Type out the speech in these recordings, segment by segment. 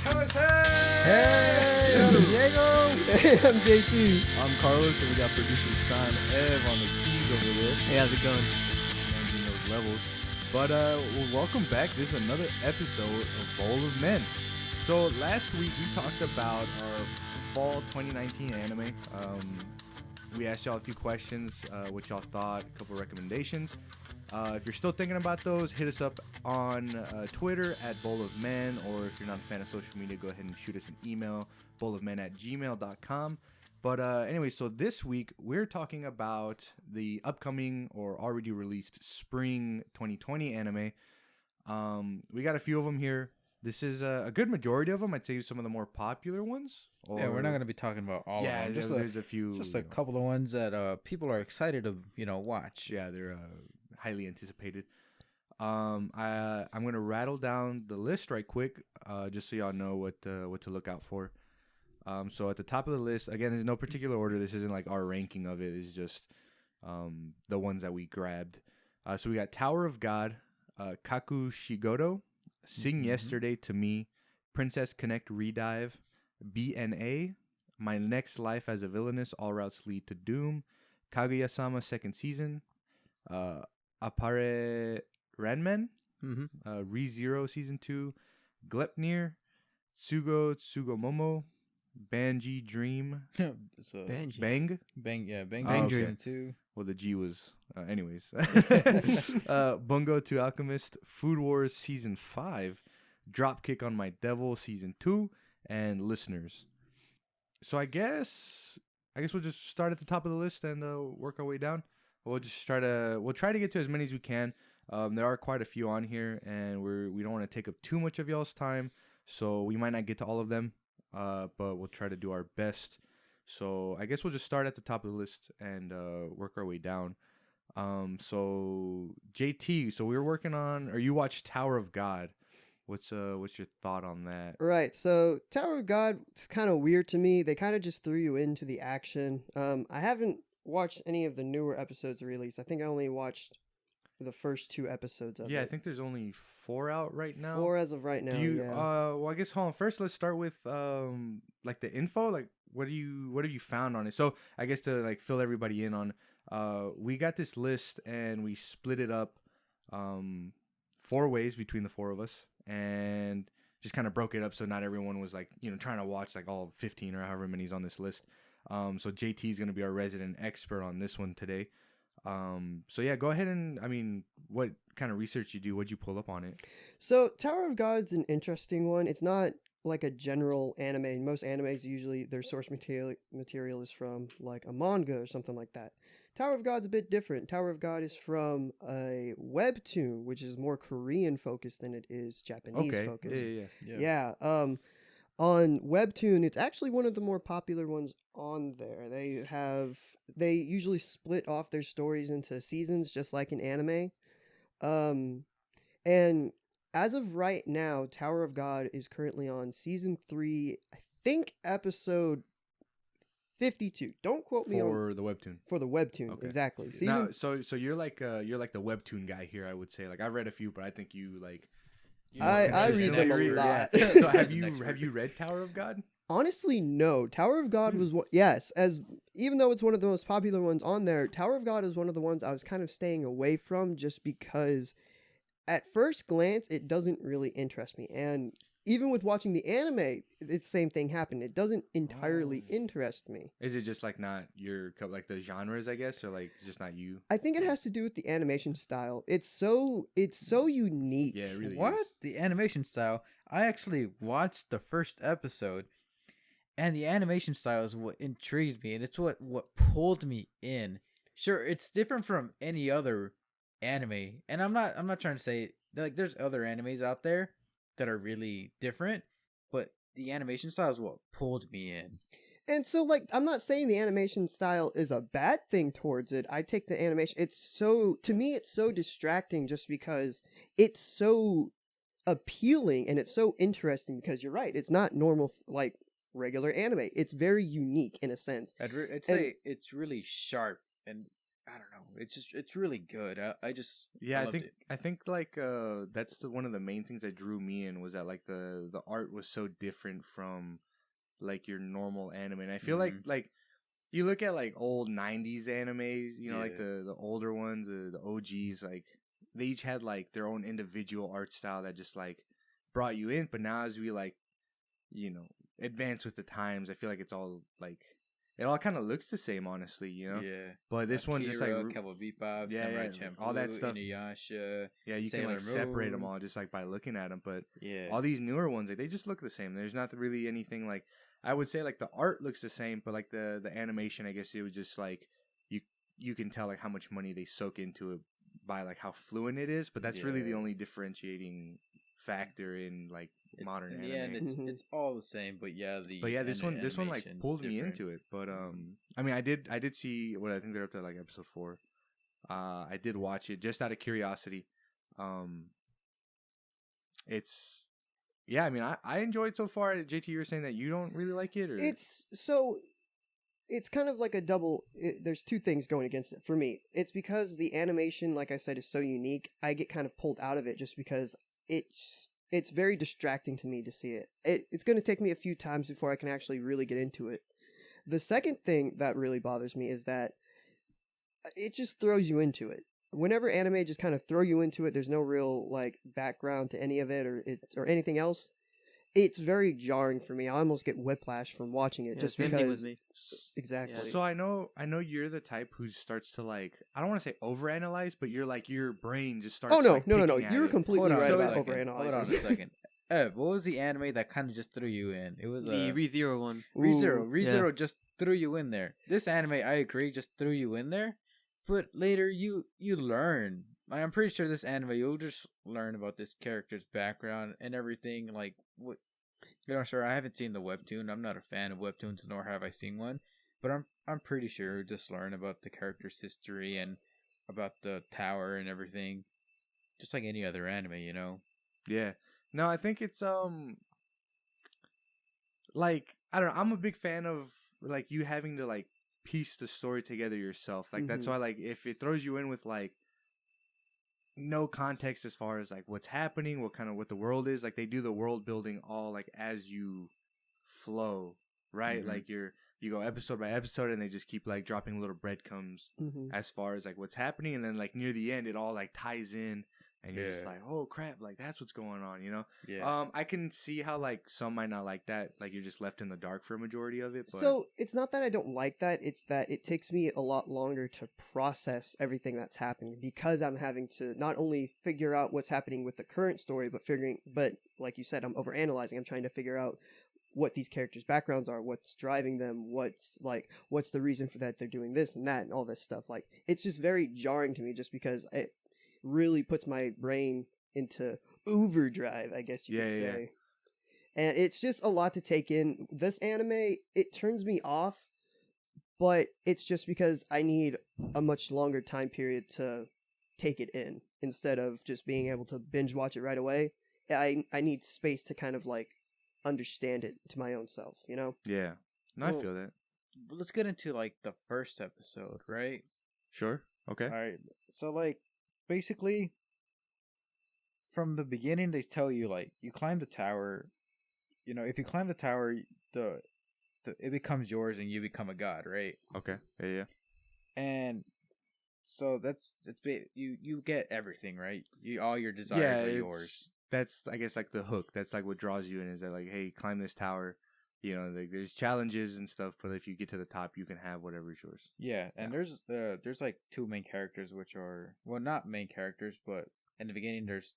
Hey, I'm Diego. Hey, I'm JT. I'm Carlos, and we got producer San Ev on the keys over there. Hey, how's it going? Managing those levels. But well, welcome back. This is another episode of Bowl of Men. So last week we talked about our fall 2019 anime. We asked y'all a few questions, what y'all thought, a couple recommendations. If you're still thinking about those, hit us up on Twitter at Bowl of Men, or if you're not a fan of social media, go ahead and shoot us an email, bowlofmen@gmail.com. But anyway, so this week we're talking about the upcoming or already released spring 2020 anime. We got a few of them here. This is a good majority of them. I'd say some of the more popular ones. Yeah, we're not going to be talking about all of them. Yeah, there's a few. Just a couple of ones that people are excited to, watch. Yeah, they're highly anticipated. I'm gonna rattle down the list right quick, just so y'all know what to look out for. So at the top of the list, again, there's no particular order. This isn't like our ranking of it. It's just the ones that we grabbed. So we got Tower of God, Kakushigoto, Sing Yesterday to Me, Princess Connect Redive, BNA, My Next Life as a Villainess, All Routes Lead to Doom, Kaguya-sama Second Season, Appare Ranmen, ReZero Season 2, Glepnir, Tsugomomo, Banji Dream, Bang? Bang Dream too. Well, the G was, anyways. Bungo to Alchemist, Food Wars Season 5, Dropkick on My Devil Season 2, and Listeners. So I guess we'll just start at the top of the list and work our way down. We'll try to get to as many as we can. There are quite a few on here, and we don't want to take up too much of y'all's time, so we might not get to all of them, but we'll try to do our best. So I guess we'll just start at the top of the list and work our way down. So JT, so we were working on, or you watched Tower of God. What's your thought on that? Right, so Tower of God is kind of weird to me. They kind of just threw you into the action. I haven't watched any of the newer episodes released. I think I only watched the first 2 episodes of it. Yeah, I think there's only 4 out right now. 4 as of right now. Do you? Yeah. Well, I guess hold on. First, let's start with like the info. Like, what have you found on it? So I guess to like fill everybody in on, we got this list and we split it up, 4 ways between the 4 of us, and just kind of broke it up so not everyone was like trying to watch like all 15 or however many's on this list. So JT is going to be our resident expert on this one today. So yeah, go ahead and, what kind of research you do? What'd you pull up on it? So Tower of God's an interesting one. It's not like a general anime. Most animes, usually their source material is from like a manga or something like that. Tower of God's a bit different. Tower of God is from a webtoon, which is more Korean focused than it is Japanese focused. Yeah. On Webtoon, it's actually one of the more popular ones on there. They usually split off their stories into seasons, just like in anime. And as of right now, Tower of God is currently on season 3, I think episode 52. Don't quote me for the webtoon. For the webtoon, okay. Exactly. Now, so you're like the webtoon guy here, I would say. Like, I've read a few, but I think you like. I read them a lot. Yeah. So have you read Tower of God? Honestly, no. Tower of God was even though it's one of the most popular ones on there, Tower of God is one of the ones I was kind of staying away from just because at first glance it doesn't really interest me. And even with watching the anime, the same thing happened. It doesn't entirely interest me. Is it just like not your like the genres, I guess, or like just not you? I think it has to do with the animation style. It's so unique. Yeah, it really What? is. The animation style? I actually watched the first episode, and the animation style is what intrigued me, and it's what pulled me in. Sure, it's different from any other anime, and I'm not trying to say like there's other animes out there that are really different, but the animation style is what pulled me in. And so, like, I'm not saying the animation style is a bad thing towards it. I take the animation. To me, it's so distracting just because it's so appealing and it's so interesting because you're right. It's not normal, like, regular anime. It's very unique in a sense. I'd say it's really sharp and I don't know. It's really good. I just Yeah, I loved it. I think like that's one of the main things that drew me in was that like the art was so different from like your normal anime. And I feel like you look at like old 90s animes, you know, like Yeah. the older ones, the OGs, like they each had like their own individual art style that just like brought you in. But now as we like, you know, advance with the times, I feel like it's all like it all kind of looks the same, honestly, you know. Yeah. But this one just like Akira, Cowboy Bebop, yeah, Samurai like, Champloo, all that stuff. Inuyasha. Yeah, you can Sailor like separate them Moon. all just like by looking at them. But Yeah. all these newer ones, like they just look the same. There's not really anything like I would say like the art looks the same, but like the animation, I guess it was just like you can tell like how much money they soak into it by like how fluent it is. But that's really the Yeah. only differentiating factor in like modern in anime. the end, it's all the same. But yeah, this one like animation's pulled me different. into it. But I mean, I did see what I think they're up to like episode 4. I did watch it just out of curiosity. It's yeah, I mean, I enjoyed it so far. JT, you were saying that you don't really like it, or It's kind of like a double. There's two things going against it for me. It's because the animation, like I said, is so unique. I get kind of pulled out of it just because it's very distracting to me to see it. It's going to take me a few times before I can actually really get into it. The second thing that really bothers me is that it just throws you into it. Whenever anime just kind of throw you into it, there's no real like background to any of it or anything else. It's very jarring for me. I almost get whiplash from watching it just same thing because with me. exactly. so I know you're the type who starts to like I don't want to say overanalyze, but you're like your brain just starts. Oh no, like, no. picking at You're it. completely Hold on right a about second. Hold on a overanalyzing. second. Ev, what was the anime that kind of just threw you in? It was The ReZero one. Ooh, ReZero just threw you in there. This anime, I agree, just threw you in there. But later, you learn. Like, I'm pretty sure this anime, you'll just learn about this character's background and everything. Like what, sure. I haven't seen the webtoon. I'm not a fan of webtoons, nor have I seen one. But I'm pretty sure you'll just learn about the character's history and about the tower and everything, just like any other anime, you know. Yeah. No, I think it's like I don't know. I'm a big fan of like you having to like piece the story together yourself. Like that's Mhm. why like if it throws you in with like no context as far as like what's happening, what the world is, like they do the world building all like as you flow, right? Mhm. Like you go episode by episode and they just keep like dropping little breadcrumbs Mhm. as far as like what's happening, and then like near the end it all like ties in and you're just Yeah. like, oh crap, like that's what's going on, you know? Yeah. I can see how like some might not like that, like you're just left in the dark for a majority of it, but So it's not that I don't like that; it's that it takes me a lot longer to process everything that's happening because I'm having to not only figure out what's happening with the current story, but like you said, I'm overanalyzing. I'm trying to figure out what these characters' backgrounds are, what's driving them, what's the reason for that they're doing this and that and all this stuff. Like it's just very jarring to me, just because it really puts my brain into overdrive, I guess you could Yeah. say. And it's just a lot to take in. This anime, it turns me off, but it's just because I need a much longer time period to take it in instead of just being able to binge watch it right away. I need space to kind of like understand it to my own self, you know? yeah. No, I Well, feel that. Let's get into like the first episode, right? Sure. Okay. All right. So like basically from the beginning they tell you like you climb the tower, you know, if you climb the tower the it becomes yours and you become a god, right? Okay. Yeah. And so you get everything, right? All your desires are yours. That's I guess like the hook. That's like what draws you in is that like, hey, climb this tower. You know, like, there's challenges and stuff, but if you get to the top, you can have whatever's yours. Yeah, and there's like two main characters which are, well, not main characters, but in the beginning there's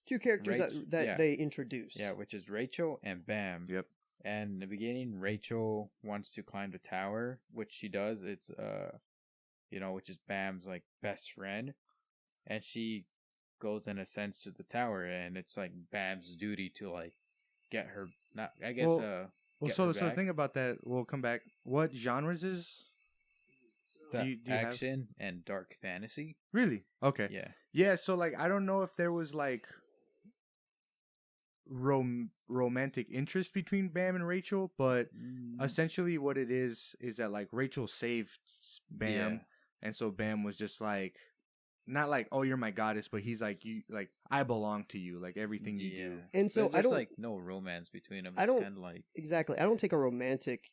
Two characters that yeah. they introduce. Yeah, which is Rachel and Bam. Yep. And in the beginning, Rachel wants to climb the tower, which she does. It's which is Bam's like best friend, and she goes and ascends to the tower, and it's like Bam's duty to like get her. Not, I guess. Well, get so her the back. thing about that, we'll come back. What genres is? The Do you have- action and dark fantasy. Really? Okay. Yeah. Yeah. So like, I don't know if there was like romantic interest between Bam and Rachel, but essentially what it is that like Rachel saved Bam, and so Bam was just like, not like, oh, you're my goddess, but he's like, you, like, I belong to you, like everything you do. And so There's like no romance between them. It's kind of like exactly. I don't take a romantic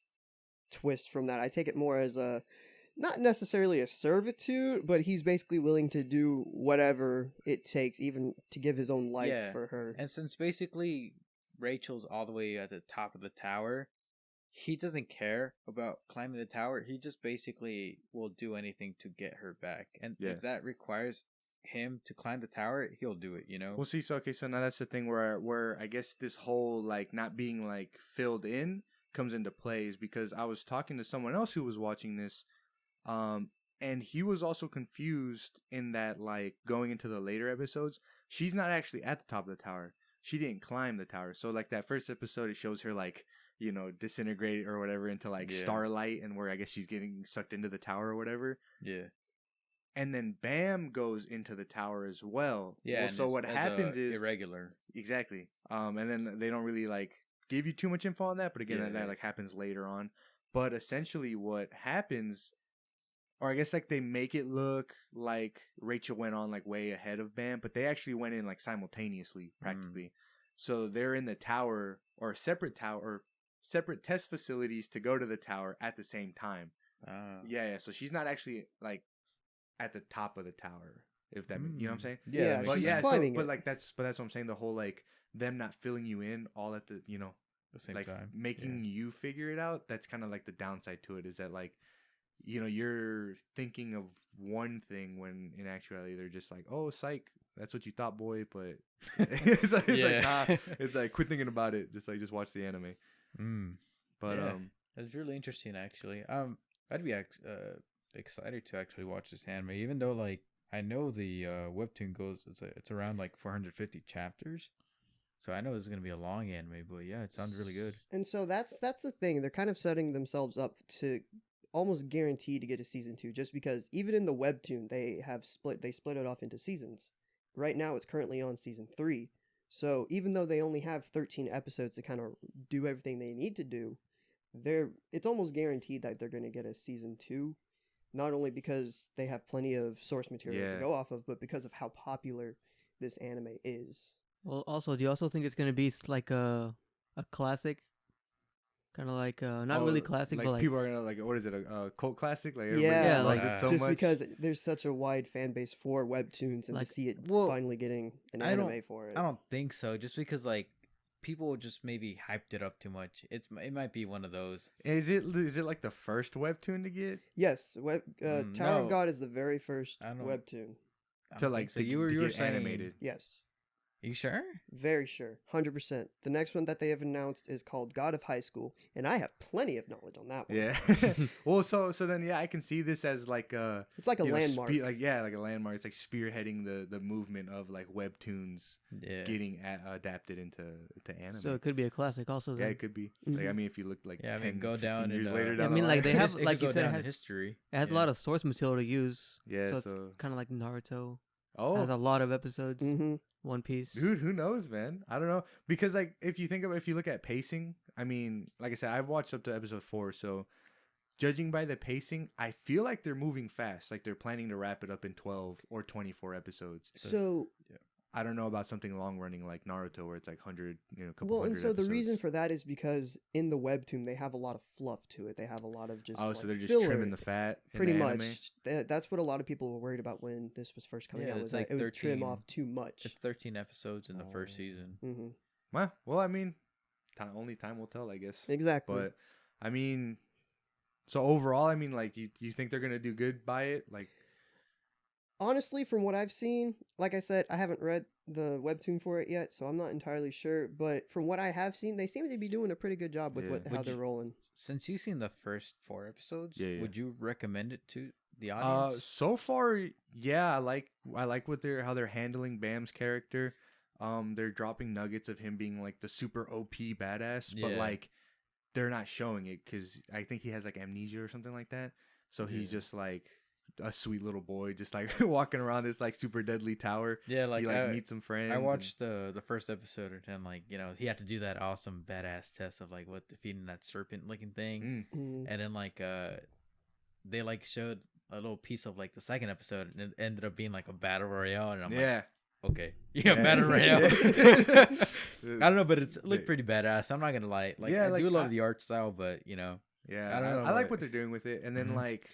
twist from that. I take it more as a not necessarily a servitude, but he's basically willing to do whatever it takes, even to give his own life for her. And since basically Rachel's all the way at the top of the tower, he doesn't care about climbing the tower. He just basically will do anything to get her back. And if that requires him to climb the tower, he'll do it, you know? We'll see. So, okay, so now that's the thing where I guess this whole, like, not being, like, filled in comes into play, is because I was talking to someone else who was watching this, and he was also confused in that, like, going into the later episodes, she's not actually at the top of the tower. She didn't climb the tower. So, like, that first episode, it shows her, like, you know, disintegrate or whatever into, like, starlight, and where I guess she's getting sucked into the tower or whatever. Yeah. And then Bam goes into the tower as well. Yeah. Well, so what happens is irregular. Exactly. And then they don't really like give you too much info on that, but again, that like happens later on. But essentially, what happens, or I guess like they make it look like Rachel went on like way ahead of Bam, but they actually went in like simultaneously, practically. So they're in the tower, or separate test facilities to go to the tower at the same time. Yeah. So she's not actually like at the top of the tower, if that you know what I'm saying? Yeah, but she's climbing but like that's what I'm saying. The whole like them not filling you in all at the the same like time, making you figure it out. That's kind of like the downside to it, is that like you're thinking of one thing when in actuality they're just like, oh, psych, that's what you thought, boy. But it's like nah, it's like quit thinking about it. Just watch the anime. But it's really interesting actually. I'd be excited to actually watch this anime, even though like I know the webtoon goes it's around like 450 chapters, so I know this is gonna be a long anime, but yeah, it sounds really good. And so that's the thing, they're kind of setting themselves up to almost guarantee to get a season 2, just because even in the webtoon they split it off into seasons. Right now it's currently on season 3, so even though they only have 13 episodes to kind of do everything they need to do, it's almost guaranteed that they're going to get a season 2. Not only because they have plenty of source material to go off of, but because of how popular this anime is. Well, also, do you also think it's going to be like a classic? Kind of like, not really classic, like but like... people are going to like, what is it, a cult classic? Like everybody loves it so just much. because there's such a wide fan base for webtoons, and like, to see it finally getting an anime for it. I don't think so, just because like people just maybe hyped it up too much. It might be one of those. Is it like the first webtoon to get? Yes, Tower of God is the very first webtoon to like so you were saying animated. Yes. Are you sure? Very sure, 100%. The next one that they have announced is called God of High School, and I have plenty of knowledge on that one. Yeah. Well, so then I can see this as like it's like a landmark. Like a landmark. It's like spearheading the movement of like webtoons getting adapted into anime. So it could be a classic also. Yeah, it could be. Like I mean, if you look like 10, go down years and, later. I mean, like they have like you said, it has history. It has a lot of source material to use. Yeah, so it's kind of like Naruto. Oh, it has a lot of episodes. One Piece. Dude, who knows, man? I don't know, because like if you look at pacing, I mean, like I said, I've watched up to episode 4, so judging by the pacing, I feel like they're moving fast. Like they're planning to wrap it up in 12 or 24 episodes. So I don't know about something long running like Naruto, where it's like 100, couple. Well, and so episodes. the reason for that is because in the webtoon they have a lot of fluff to it. They have a lot of just so they're just filler. trimming the fat. Pretty much. That's what a lot of people were worried about when this was first coming out. Was like it was trim off too much. It's 13 episodes in the first season. Well, I mean, only time will tell, I guess. Exactly. But I mean, so overall, I mean, like you think they're gonna do good by it, like. Honestly, from what I've seen, like I said, I haven't read the webtoon for it yet, so I'm not entirely sure. But from what I have seen, they seem to be doing a pretty good job with how they're rolling. Since you've seen the first 4 episodes, would you recommend it to the audience? So far, yeah, I like how they're handling Bam's character. They're dropping nuggets of him being like the super OP badass, but like they're not showing it because I think he has like amnesia or something like that. So he's just like a sweet little boy just like walking around this like super deadly tower. Yeah, like he like meets some friends. I watched the first episode, and like he had to do that awesome badass test of like what defeating that serpent looking thing, and then like they like showed a little piece of like the second episode, and it ended up being like a battle royale, and I'm like, okay, battle royale. I don't know, but it looked pretty badass. I'm not gonna lie, like I do love the art style, but I don't know. I like what they're doing with it, and then like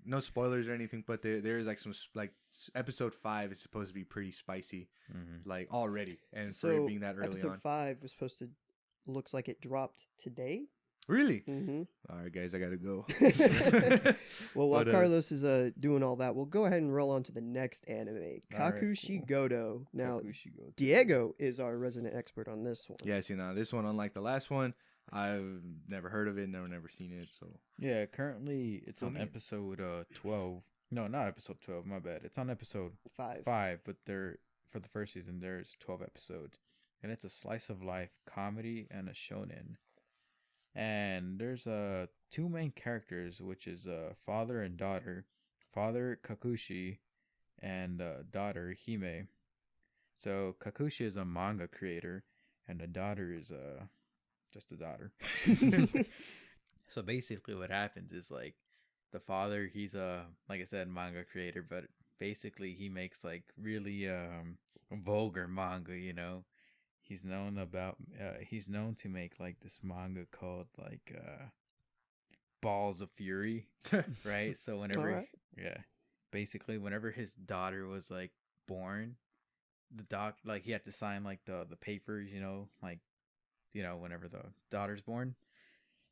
no spoilers or anything, but there is like some like episode 5 is supposed to be pretty spicy, like already, and so for it being that early episode on. 5 was supposed to looks like it dropped today. Really? Mm-hmm. All right, guys, I gotta go. Well, while Carlos is doing all that, we'll go ahead and roll on to the next anime, Kakushigoto. Cool. Now, Diego is our resident expert on this one. Yeah, see, now this one, unlike the last one, I've never heard of it, never seen it. So yeah, currently it's on episode 12. No, not episode 12. My bad. It's on episode 5. But for the first season, there's 12 episodes, and it's a slice of life comedy and a shonen. And there's 2 main characters, which is father and daughter. Father Kakushi and daughter Hime. So Kakushi is a manga creator, and the daughter is just a daughter. So basically, what happens is like the father, he's like I said, manga creator, but basically he makes like really vulgar manga. He's known to make like this manga called like Balls of Fury, right? So whenever basically whenever his daughter was like born, the like he had to sign like the papers, whenever the daughter's born,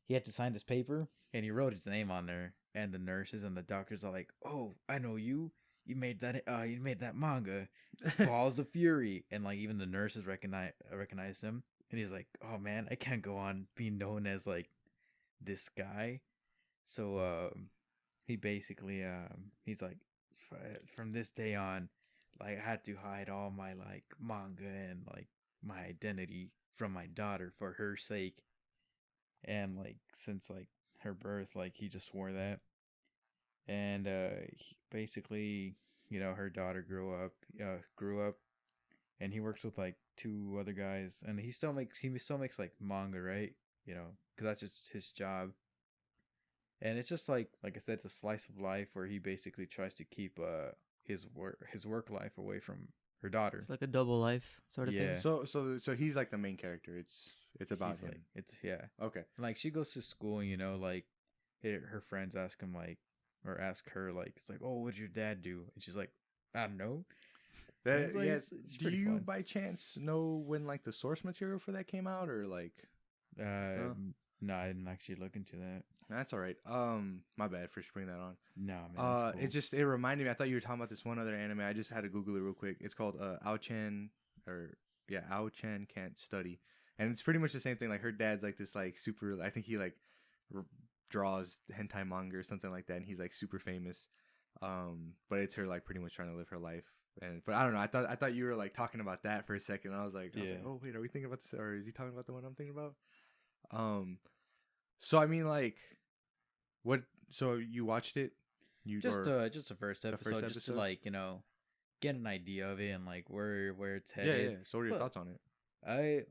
he had to sign this paper, and he wrote his name on there, and the nurses and the doctors are like, "Oh, I know you. You made that manga, Balls of Fury," and like even the nurses recognize him, and he's like, "Oh man, I can't go on being known as like this guy." So he basically he's like, from this day on, like I had to hide all my like manga and like my identity from my daughter for her sake, and like since like her birth, like he just swore that. And basically, her daughter grew up, and he works with like 2 other guys, and he still makes like manga, right? Because that's just his job. And it's just like I said, it's a slice of life where he basically tries to keep his work life away from her daughter. It's like a double life sort of thing. So he's like the main character. It's about him. Like, Okay. Like she goes to school, like her friends ask him like. Or ask her like, it's like, "Oh, what did your dad do?" And she's like, "I don't know." That, like, yes. it's Do you fun. by chance know when like the source material for that came out, or like? No, I didn't actually look into that. That's all right. My bad for bringing that on. No, man. Cool. It reminded me. I thought you were talking about this one other anime. I just had to Google it real quick. It's called Ao-chan Ao-chan Can't Study, and it's pretty much the same thing. Like her dad's like this like super. I think he like draws hentai manga or something like that, and he's like super famous. But it's her like pretty much trying to live her life. But I don't know. I thought you were like talking about that for a second. I was like, oh wait, are we thinking about this, or is he talking about the one I'm thinking about? So I mean, like, what? So you watched it? Just the first episode, just to like get an idea of it and like where it's headed. Yeah. So what are your thoughts on it? I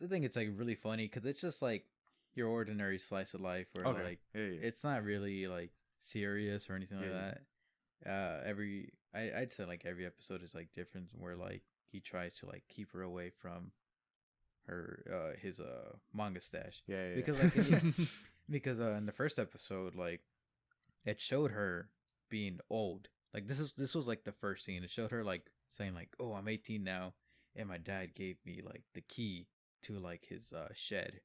think it's like really funny because it's just like your ordinary slice of life where like it's not really like serious or anything like that. I'd say like every episode is like different, where like he tries to like keep her away from her his manga stash. Because like in the first episode, like it showed her being old. Like this was like the first scene. It showed her like saying like, "Oh, I'm 18 now, and my dad gave me like the key to like his shed."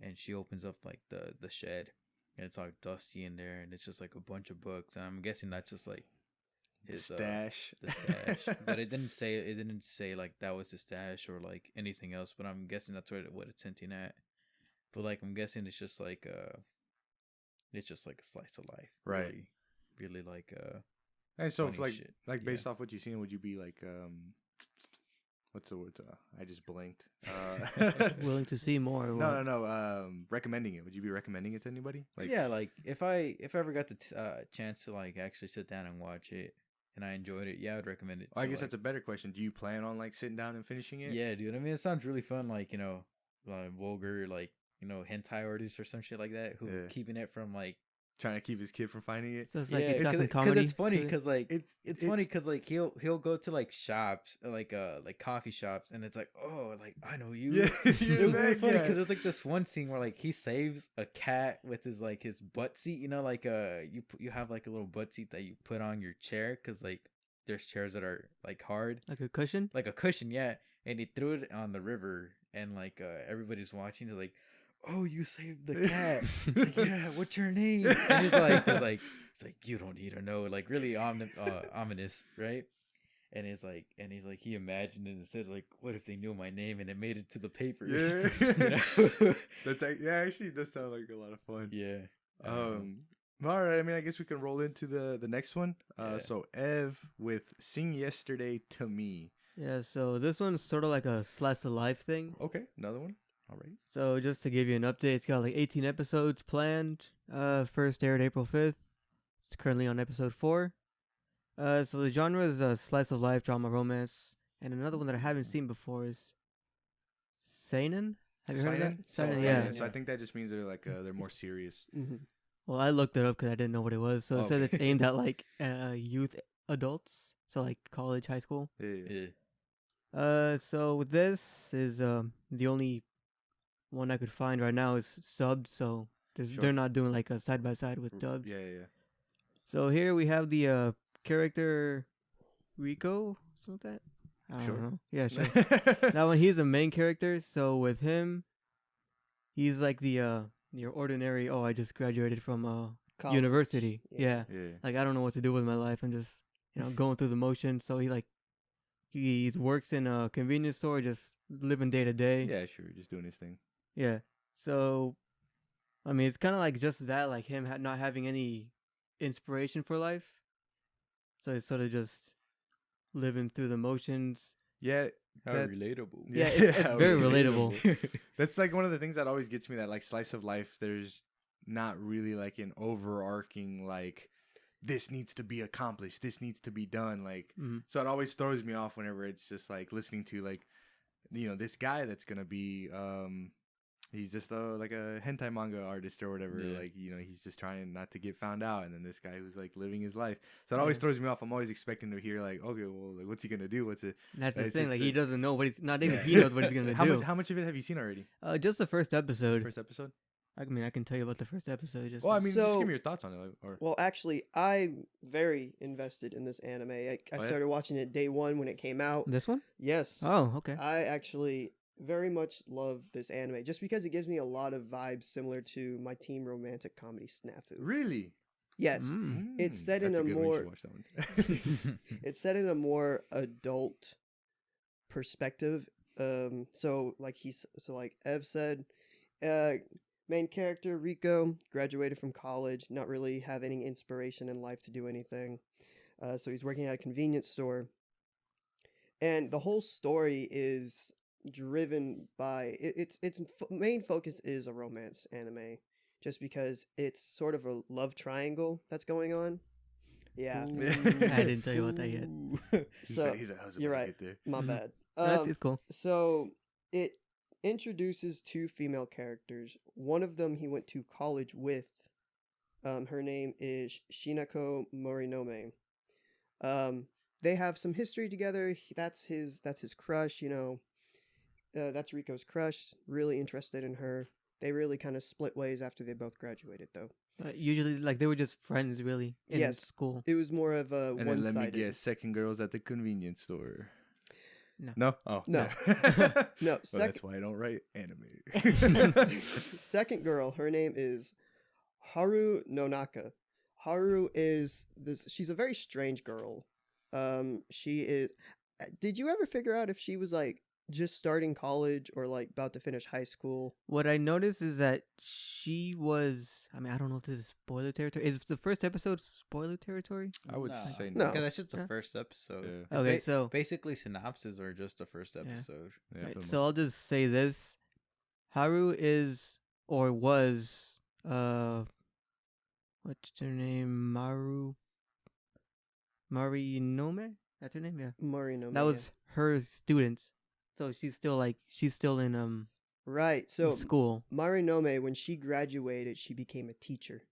And she opens up like the shed, and it's all dusty in there, and it's just like a bunch of books. And I'm guessing that's just like his stash. The stash. But it didn't say like that was his stash or like anything else. But I'm guessing that's what it's hinting at. But like I'm guessing it's just like a slice of life, right? Really like And so if like shit. based off what you've seen, would you be like what's the word? I just blanked. Willing to see more. Or what? No. Recommending it. Would you be recommending it to anybody? Like, Yeah, like if I ever got the chance to like actually sit down and watch it and I enjoyed it, yeah, I would recommend it. I to, guess like, that's a better question. Do you plan on like sitting down and finishing it? yeah, dude. I mean, it sounds really fun. Like vulgar, like hentai artists or some shit like that who Yeah. keeping it from like. Trying to keep his kid from finding it. So it's like Yeah, it's got some because comedy. it's funny to it. because like It- funny because like he'll go to like shops like coffee shops and it's like, oh, like I know you. Yeah, It you're was that funny guy. because there's like this one scene where like he saves a cat with his like his butt seat. Like you have like a little butt seat that you put on your chair because like there's chairs that are like hard, Like a cushion. like a cushion, yeah. And he threw it on the river and like everybody's watching. They're like, oh, you saved the cat. It's like, yeah, what's your name? And he's like, you don't need to know. Like really ominous, right? And he's like, he imagined it and says like, what if they knew my name and it made it to the papers? Yeah. You know? That's yeah, actually it does sound like a lot of fun. Yeah. All right, I mean I guess we can roll into the next one. Yeah. So Ev with Sing Yesterday to Me. Yeah. So this one's sort of like a slice of life thing. Okay, another one. All right. So just to give you an update, it's got like 18 episodes planned. First aired April 5th. It's currently on episode 4. So the genre is a slice of life, drama, romance, and another one that I haven't seen before is seinen. Have you heard of that? Seinen? Seinen, Oh, yeah. So I think that just means they're like they're more serious. Mm-hmm. Well, I looked it up because I didn't know what it was. So it said it's Okay. aimed at like youth adults, so like college, high school. Yeah. Yeah. So with this is the only one I could find right now is subbed. So Sure. they're not doing like a side by side with dubbed. Yeah. So here we have the character Rico, something like that. I don't Sure. know. Yeah, sure. That one, he's the main character. So with him, he's like the your ordinary. Oh, I just graduated from university. Yeah. Yeah. Like I don't know what to do with my life. I'm just going through the motions. So he works in a convenience store, just living day to day. Yeah, sure. Just doing his thing. Yeah. So, I mean, it's kind of like just that, like him not having any inspiration for life. So it's sort of just living through the motions. Yeah. How that- relatable. Yeah, it's how very relatable. That's like one of the things that always gets me, that like slice of life, there's not really like an overarching like this needs to be accomplished, this needs to be done, like Mhm. so it always throws me off whenever it's just like listening to like this guy that's gonna be he's just like a hentai manga artist or whatever. Yeah. Like, he's just trying not to get found out. And then this guy who's like living his life. So it always throws me off. I'm always expecting to hear like, okay, well, like, what's he going to do? What's it? That's the It's thing. just Like the- he doesn't know what he's not even he knows what he's gonna do. How much of it have you seen already? Just the first episode. First episode? I mean, I can tell you about the first episode. Just Well, I mean, just So- give me your thoughts on it. Like, or Well, actually, I'm very invested in this anime. I yeah? started watching it day one when it came out. this one. Yes. Oh, okay. I actually very much love this anime just because it gives me a lot of vibes similar to my teen romantic comedy Snafu. really? Yes. Mm. It's set in That's a good one. You more- should watch that one. It's set in a more adult perspective. So like Ev said, main character Rico graduated from college, not really have any inspiration in life to do anything. So he's working at a convenience store, and the whole story is driven by its main focus is a romance anime, just because it's sort of a love triangle that's going on. Yeah. I didn't tell you about that yet. So, I was you're about to right. get there. My Mhm. bad. It's cool. So it introduces two female characters. One of them he went to college with. Her name is Shinako Morinome. They have some history together. That's his crush. That's Rico's crush. Really interested in her. They really kind of split ways after they both graduated, though. Usually, like they were just friends, really, in Yes. school. It was more of a And then let me one-sided. guess, second girls at the convenience store. No. No? Oh. No. No, Well, that's why I don't write anime. Second girl, her name is Haru Nonaka. Haru is this. She's a very strange girl. She is. Did you ever figure out if she was like just starting college or like about to finish high school. What I noticed is that she was. I mean, I don't know if this is spoiler territory. Is the first episode spoiler territory? I would No. say No. no. Because that's just the Yeah. first episode. Yeah. Okay, so basically synopses are just the first episode. Yeah, right, for the so I'll just say this: Haru is or was what's her name? Marinome? That's her name, yeah. Marino. That was her student. So she's still in right. in So school. Marinome, when she graduated, she became a teacher.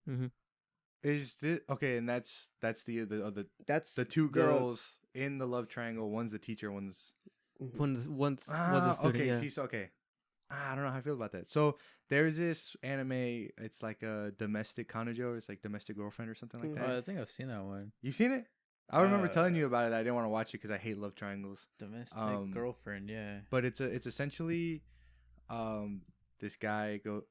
Is this okay? And that's the That's the two girls in the love triangle. One's the teacher. One's Mhm. Once was a student. okay. Yeah. See, so okay. I don't know how I feel about that. So there's this anime. It's like a domestic kanojo. It's like domestic girlfriend or something like Mhm. that. I think I've seen that one. You've seen it? I remember telling Uh, you about it. I didn't want to watch it because I hate love triangles. Domestic girlfriend, yeah. But it's essentially this guy go.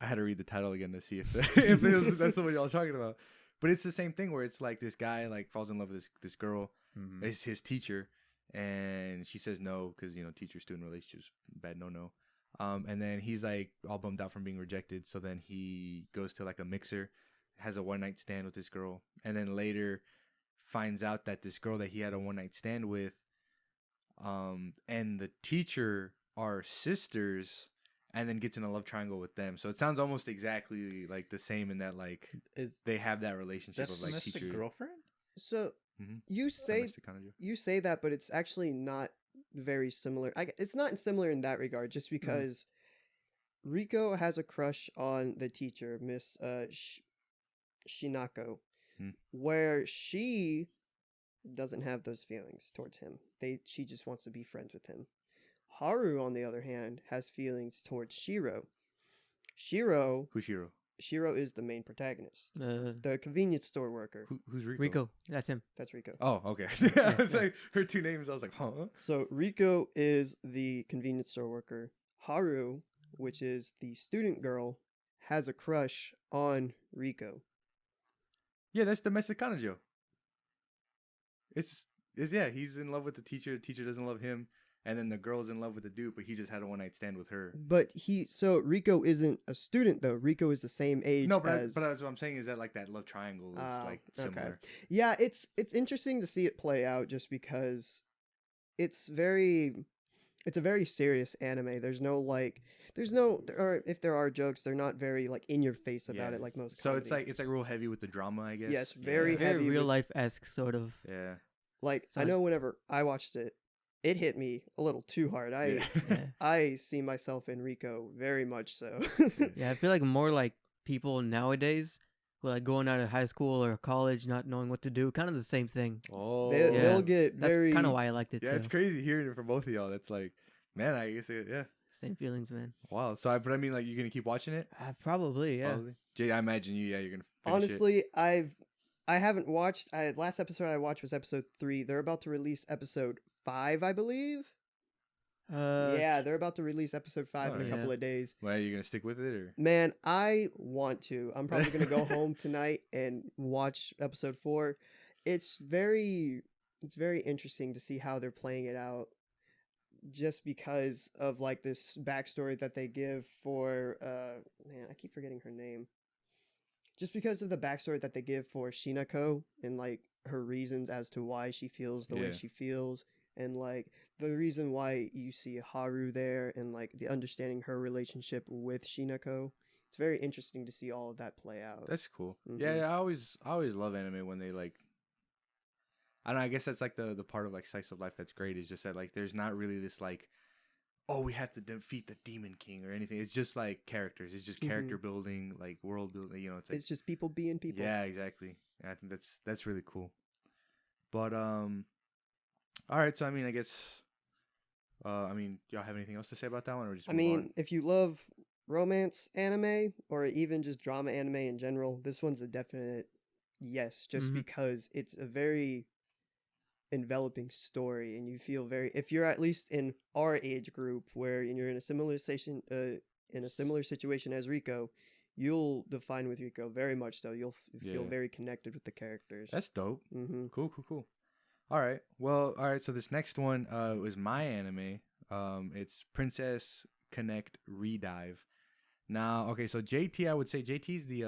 I had to read the title again to see if that's what y'all talking about. But it's the same thing where it's like this guy like falls in love with this girl. Mhm. Is his teacher, and she says no because teacher student relationships bad no. And then he's like all bummed out from being rejected. So then he goes to like a mixer, has a one night stand with this girl, and then later finds out that this girl that he had a one night stand with, and the teacher are sisters, and then gets in a love triangle with them. So it sounds almost exactly like the same in that like Is they have that relationship that's of like domestic teacher. girlfriend? So Mhm. you say Domestic kanojo. you say that, but it's actually not very similar. It's not similar in that regard, just because Riko has a crush on the teacher, Miss Shinako, Hmm. where she doesn't have those feelings towards him. She just wants to be friends with him. Haru, on the other hand, has feelings towards Shiro. Shiro Hushiro. is the main protagonist, the convenience store worker. Who's Rico? Rico, that's him. That's Riko. Oh, okay. I was like, her two names. I was like, huh? So Riko is the convenience store worker. Haru, which is the student girl, has a crush on Riko. Yeah, that's domestic kanojo. It's yeah. He's in love with the teacher. The teacher doesn't love him, and then the girl's in love with the dude, but he just had a one night stand with her. But so Riko isn't a student though. Riko is the same age No, but as. but that's what I'm saying is that like that love triangle is like similar. Yeah, it's interesting to see it play out just because it's a very serious anime. Or if there are jokes, they're not very like in your face about Yeah. it like most. So comedy. it's like real heavy with the drama, I guess. Yes, Yeah. very Very heavy real with- life esque sort of. Yeah. Like I So- know whenever I watched it, it hit me a little too hard. Yeah. I see myself in Rico very much so. Yeah, I feel like more like people nowadays who are like going out of high school or college, not knowing what to do. Kind of the same thing. Oh. They'll Yeah. get That's very kind of why I liked it Yeah, too. it's crazy hearing it from both of y'all. That's like, man, I guess yeah. Same feelings, man. Wow. So but I mean, like, you're gonna keep watching it? Probably, yeah. Probably. Jay, I imagine you. Yeah, you're gonna. Finish Honestly, I haven't watched. Last episode I watched was episode 3. They're about to release episode 5, I believe. Yeah, they're about to release episode 5 in a Oh, couple yeah. of days. Well, you gonna stick with it or? Man, I want to. I'm probably gonna go home tonight and watch episode 4. It's very interesting to see how they're playing it out, just because of like this backstory that they give for man, I keep forgetting her name. Just because of the backstory that they give for Shinako and like her reasons as to why she feels the way Yeah. she feels, and like the reason why you see Haru there, and like the understanding her relationship with Shinako. It's very interesting to see all of that play out. That's cool. Mhm. Yeah, I always love anime when they like. I don't know. I guess that's like the part of like slice of life that's great is just that like there's not really this like, oh, we have to defeat the demon king or anything. It's just like characters. It's just character building, like world building. You know, it's like It's just people being people. yeah, exactly. And I think that's really cool. But all right. So I mean, I guess I mean, y'all have anything else to say about that one, or just I move mean, on? if you love romance anime or even just drama anime in general, this one's a definite yes, just Mhm. because it's a very enveloping story, and you feel if you're at least in our age group where you're in a similar situation as Rico, you'll define with Rico very much so. You'll feel Yeah. very connected with the characters. That's dope. Mm-hmm. Cool. All right. Well, all right. So this next one was my anime. It's Princess Connect Redive. Now, okay, so JT, I would say JT's the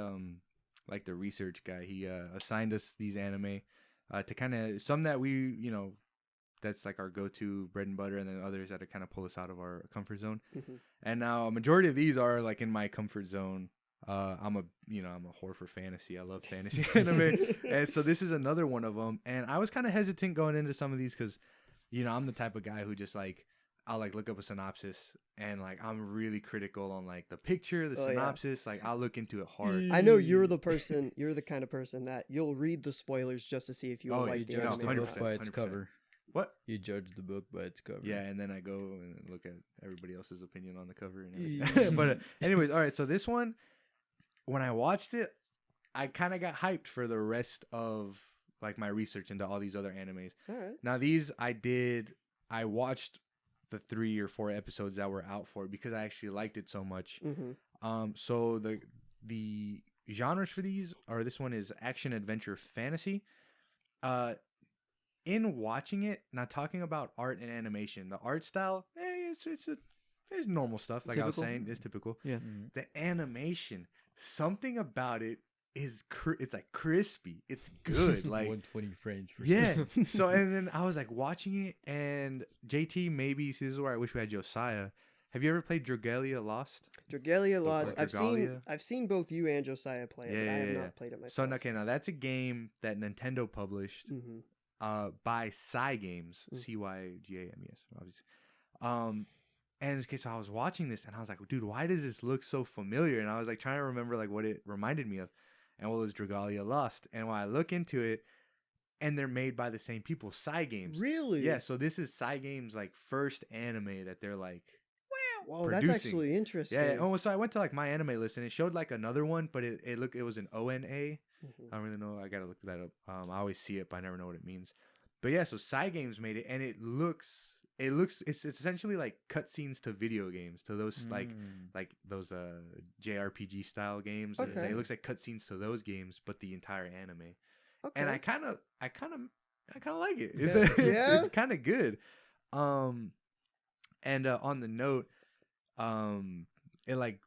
like the research guy. He assigned us these anime to kind of some that we, that's like our go-to bread and butter, and then others that kind of pull us out of our comfort zone. Mhm. And now a majority of these are like in my comfort zone. I'm a whore for fantasy. I love fantasy anime, and so this is another one of them. And I was kind of hesitant going into some of these because, I'm the type of guy who just like I'll like look up a synopsis and like I'm really critical on like the picture, the Oh, yeah. synopsis. Like I'll look into it hard. I know you're the kind of person that you'll read the spoilers just to see if you Oh, like You the judge anime the or book not. 100%. by its 100%. cover. What? You judge the book by its cover. Yeah, and then I go and look at everybody else's opinion on the cover and everything. But anyways, all right. So this one, when I watched it, I kind of got hyped for the rest of like my research into all these other animes. All right. Now I watched the 3 or 4 episodes that were out for it because I actually liked it so much. Mm-hmm. So the genres for these this one is action, adventure, fantasy. In watching it, not talking about art and animation, the art style, it's normal stuff. Like I was Typical? saying, it's typical. Yeah. Mhm. The animation, something about it is it's like crispy. It's good. Like 120 frames per yeah. second. So and then I was like watching it, and JT, maybe this is where I wish we had Josiah. Have you ever played Dragalia Lost? Dragalia Lost. Dragalia. I've seen both you and Josiah play it, but I have not played it So myself. okay, now that's a game that Nintendo published Mm-hmm. by Cygames, Mm. Cygames, obviously. And okay, so I was watching this and I was like, dude, why does this look so familiar? And I was like trying to remember like what it reminded me of, and what was Dragalia Lost. And when I look into it, and they're made by the same people, Cygames. Really? Yeah, so this is Cygames' like first anime that they're like Whoa, that's producing. actually interesting. Yeah. Oh, so I went to like my anime list and it showed like another one, but it was an ONA. Mhm. I don't really know. I gotta look that up. I always see it, but I never know what it means. But yeah, so Cygames made it, and it's essentially like cutscenes to video games, to those like those JRPG style games. And it's Okay. like, it looks like cutscenes to those games, but the entire anime. Okay. And I kind of like it. It's Yeah? it's kind of good. And on the note, it like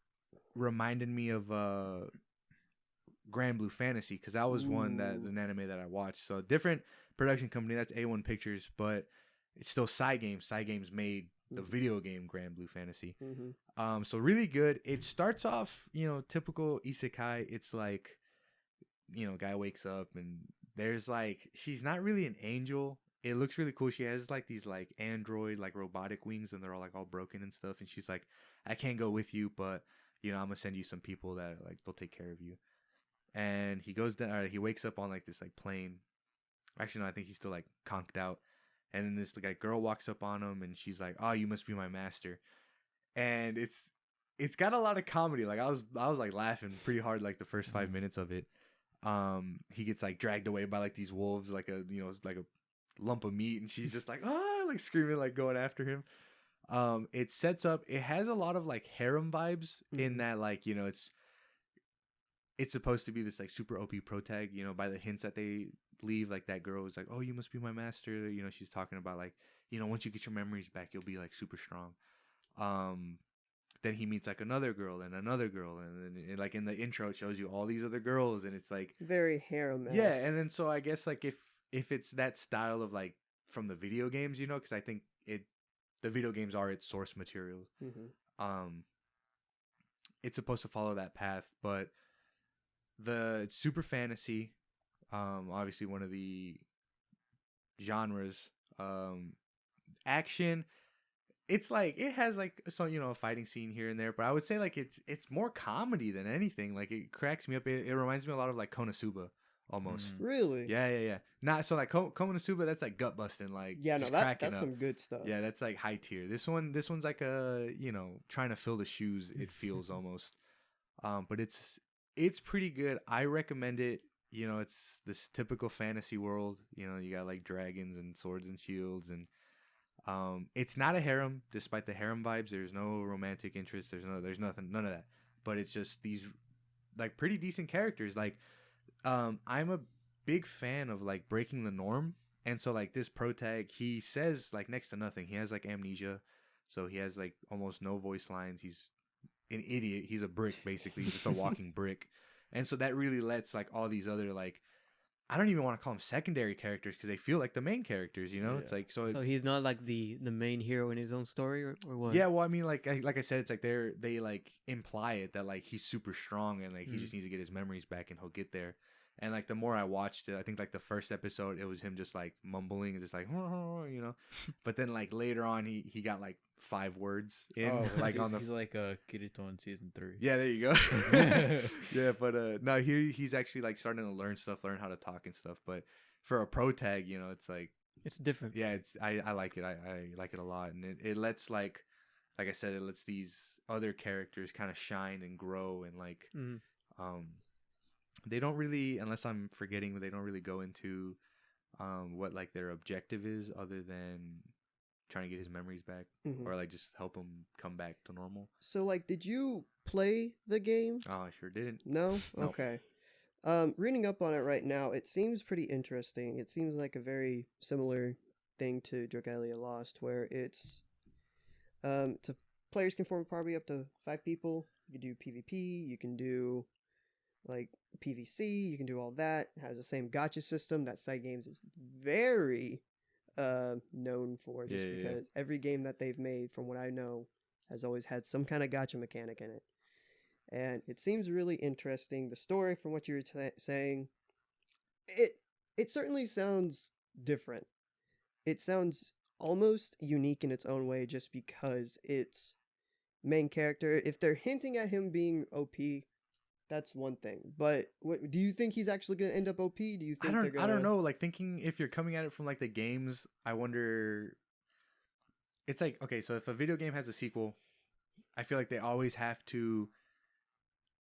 reminded me of Grand Blue Fantasy, because that was one that Ooh. an anime that I watched. So different production company, that's A1 Pictures, but it's still Cygames. Cygames made the Mhm. video game Grand Blue Fantasy. Mm-hmm. So really good. It starts off, typical isekai. It's like, guy wakes up and there's like, she's not really an angel. It looks really cool. She has like these like android, like robotic wings, and they're all like all broken and stuff. And she's like, I can't go with you, but I'm gonna send you some people that like they'll take care of you. And he goes down, or he wakes up on like this like plane. Actually, no, I think he's still like conked out. And then this like girl walks up on him, and she's like, "Oh, you must be my master." And it's got a lot of comedy. Like I was like laughing pretty hard like the first 5 minutes of it. He gets like dragged away by like these wolves, like like a lump of meat, and she's just like like screaming, like going after him. It sets up. It has a lot of like harem vibes in Mhm. that like it's supposed to be this like super OP protag, by the hints that they leave. Like that girl is like, "Oh, you must be my master." She's talking about like, once you get your memories back, you'll be like super strong. Then he meets like another girl, and then like in the intro it shows you all these other girls, and it's like Very harem. yeah. And then so I guess like if it's that style of like from the video games, because I think the video games are its source material. Mm-hmm. It's supposed to follow that path, but it's super fantasy. Obviously one of the genres. Action. It's like it has like some a fighting scene here and there, but I would say like it's more comedy than anything. Like it cracks me up. It reminds me a lot of like Konosuba almost. Really? Yeah. Not so like Konosuba, that's like gut busting, like Yeah, no, just that's cracking up. some good stuff. Yeah, that's like high tier. This one's like a trying to fill the shoes. It feels almost, but it's pretty good. I recommend it. It's this typical fantasy world. You got like dragons and swords and shields, and it's not a harem, despite the harem vibes. There's no romantic interest. There's nothing, none of that. But it's just these like pretty decent characters. Like, I'm a big fan of like breaking the norm, and so like this protag, he says like next to nothing. He has like amnesia, So he has like almost no voice lines. He's an idiot. He's a brick, basically. He's just a walking brick. And so that really lets like all these other like, I don't even want to call them secondary characters because they feel like the main characters, you know? Yeah. It's like, So he's not like the main hero in his own story, or what? yeah, well, I mean, like I said, it's like they like imply it that like he's super strong and like he just needs to get his memories back and he'll get there. And like the more I watched it, I think like the first episode it was him just like mumbling and just like you know. But then like later on he got like 5 words in like on the he's like Kirito in season 3. yeah, there you go. Yeah, but no, here he's actually like starting to learn how to talk and stuff. But for a pro tag, you know, it's like It's different. yeah, it's I like it. I like it a lot, and it lets like I said, it lets these other characters kind of shine and grow, and like they don't really, unless I'm forgetting, they don't really go into what like their objective is other than trying to get his memories back or like just help him come back to normal. So, like, did you play the game? Oh, I sure didn't. No? Nope. Okay. Reading up on it right now, it seems pretty interesting. It seems like a very similar thing to Dragalia Lost, where it's players can form a party up to 5 people. You can do PvP, you can do like PvC, you can do all that. It has the same gacha system that Side Games is very known for, just because every game that they've made, from what I know, has always had some kind of gacha mechanic in it. And it seems really interesting. The story, from what you were saying, it certainly sounds different. It sounds almost unique in its own way, just because it's main character. If they're hinting at him being OP, that's one thing. But what do you think he's actually going to end up OP? Do you think I don't know. Like, thinking if you're coming at it from like the games, I wonder. It's like, okay, so if a video game has a sequel, I feel like they always have to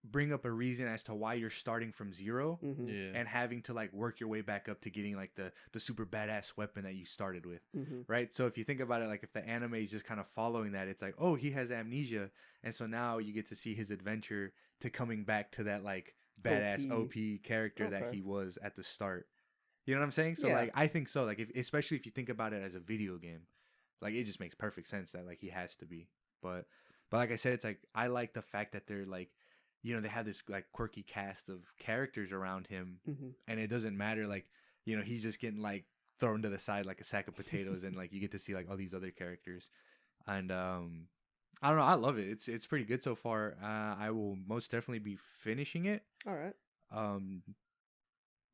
bring up a reason as to why you're starting from 0 and having to like work your way back up to getting like the super badass weapon that you started with, right? So if you think about it, like if the anime is just kind of following that, it's like, oh, he has amnesia, and so now you get to see his adventure to coming back to that like badass OP character that he was at the start. You know what I'm saying? So like I think so, like especially if you think about it as a video game, like it just makes perfect sense that like he has to be. But like I said, it's like I like the fact that they're like, you know, they have this like quirky cast of characters around him, and it doesn't matter, like, you know, he's just getting like thrown to the side like a sack of potatoes, and like you get to see like all these other characters, and I don't know, I love it. It's pretty good so far. I will most definitely be finishing it. All right.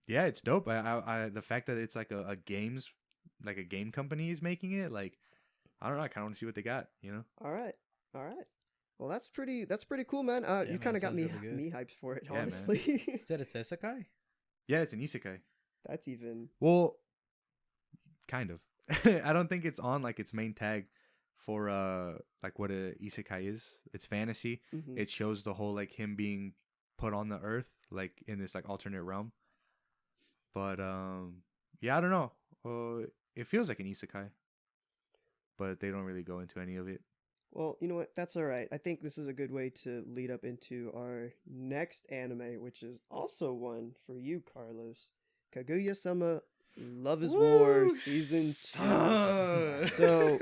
Yeah, it's dope. I the fact that it's like a games, like a game company is making it, like, I don't know, I kind of want to see what they got, you know. All right. Well, that's pretty cool, man. You kind of got me hyped for it, honestly. Is that a isekai? Yeah, it's an isekai. That's even... Well, kind of. I don't think it's on like its main tag for like what a isekai is. It's fantasy. It shows the whole like him being put on the earth, like in this like alternate realm. But yeah, I don't know. It feels like an isekai, but they don't really go into any of it. Well, you know what? That's all right. I think this is a good way to lead up into our next anime, which is also one for you, Carlos. Kaguya-sama Love is War Season 2. So,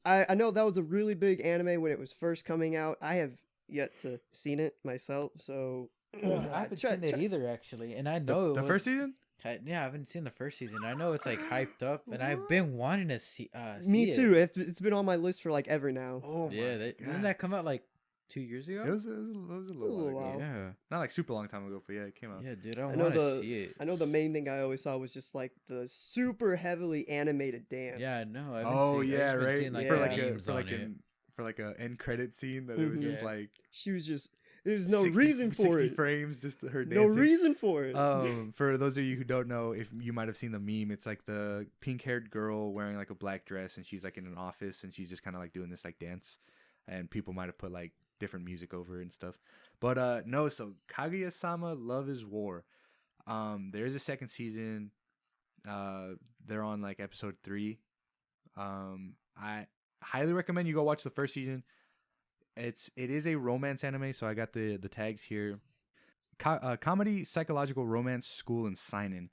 I know that was a really big anime when it was first coming out. I have yet to seen it myself, so... I haven't seen it either, actually. And I know the first season? Yeah, I haven't seen the first season. I know it's like hyped up, and I've been wanting to see. Me too. It's been on my list for like ever now. Oh my God. Didn't that come out like 2 years ago? It was a little while ago. Yeah, not like super long time ago, but yeah, it came out. Yeah, dude, I want to see it. I know the main thing I always saw was just like the super heavily animated dance. Yeah, no. Right. For like a end credit scene that it was just like she was just. There's no reason for 60 it. frames, just her dancing. No reason for it. For those of you who don't know, if you might have seen the meme, it's like the pink-haired girl wearing like a black dress, and she's like in an office, and she's just kind of like doing this like dance, and people might have put like different music over it and stuff. But no, so Kaguya-sama Love is War. There is a second season. They're on like episode 3. I highly recommend you go watch the first season. It is a romance anime, so I got the tags here. Comedy, psychological romance, school, and seinen.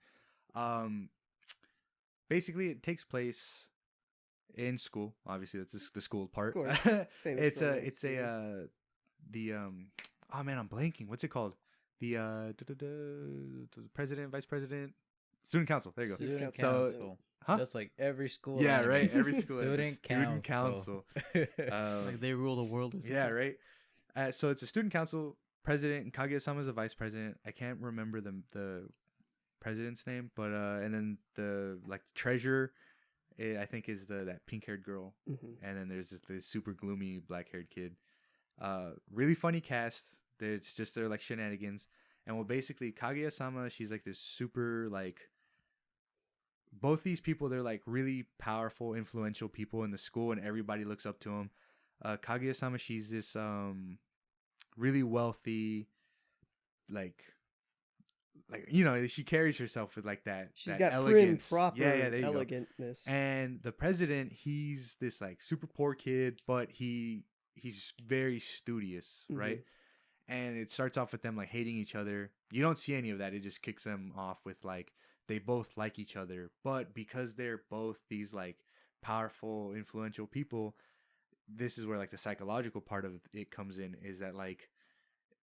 Basically, it takes place in school. Obviously, that's the school part. Of course. Famous it's a romance it's movie. a the oh man, I'm blanking. What's it called? The president, vice president, student council. There you go. Student So- council. Huh? Just like every school. Yeah, anime. right. Every school has a Student student council. Like they rule the world. Or something. Yeah, right. So it's a student council president, and Kaguya-sama is a vice president. I can't remember the president's name, but and then the treasurer, I think is that pink haired girl, Mhm. and then there's this super gloomy black haired kid. Really funny cast. It's just their like shenanigans, and well, basically Kaguya-sama, she's like this super like. Both these people, they're like really powerful, influential people in the school, and everybody looks up to them. Kaguya-sama, she's this really wealthy, like she carries herself with like that. She's that got elegance. prim, proper yeah, there you go. elegantness. And the president, he's this like super poor kid, but he's very studious, right? And it starts off with them like hating each other. You don't see any of that. It just kicks them off with like they both like each other, but because they're both these like powerful, influential people, this is where like the psychological part of it comes in, is that like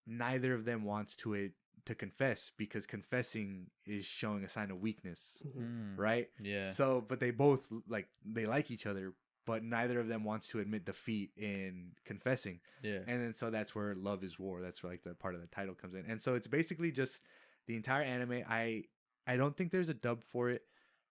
neither of them wants to confess, because confessing is showing a sign of weakness, right? Yeah. So, but they both they like each other, but neither of them wants to admit defeat in confessing. Yeah. And then so that's where love is war. That's where like the part of the title comes in. And so it's basically just the entire anime. I don't think there's a dub for it.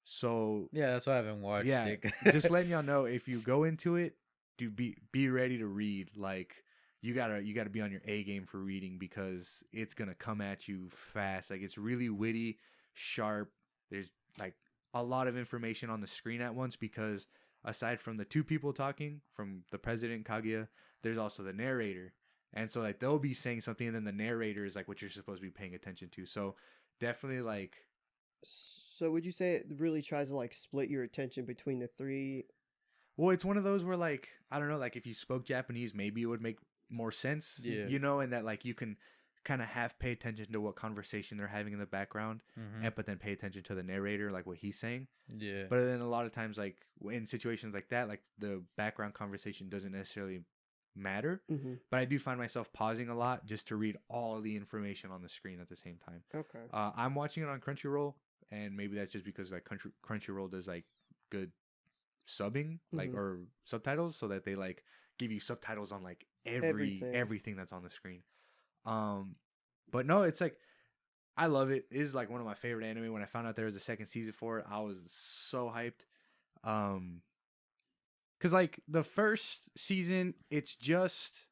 So Yeah, that's why I haven't watched yeah, it. just letting y'all know, if you go into it, do be ready to read. Like you gotta be on your A game for reading, because it's gonna come at you fast. Like it's really witty, sharp. There's like a lot of information on the screen at once, because aside from the two people talking, from the president Kaguya, there's also the narrator. And so like they'll be saying something, and then the narrator is like what you're supposed to be paying attention to. So definitely like. So would you say it really tries to like split your attention between the three? Well, it's one of those where like, I don't know, like if you spoke Japanese, maybe it would make more sense. Yeah. You know, and that like you can kind of half pay attention to what conversation they're having in the background, and but then pay attention to the narrator, like what he's saying. Yeah. But then a lot of times, like in situations like that, like the background conversation doesn't necessarily matter. But I do find myself pausing a lot just to read all the information on the screen at the same time. Okay. I'm watching it on Crunchyroll, and maybe that's just because like Crunchyroll does like good subbing, like or subtitles, so that they like give you subtitles on like everything that's on the screen. But no, it's like I love it. It is like one of my favorite anime. When I found out there was a second season for it, I was so hyped. Cause like the first season, it's just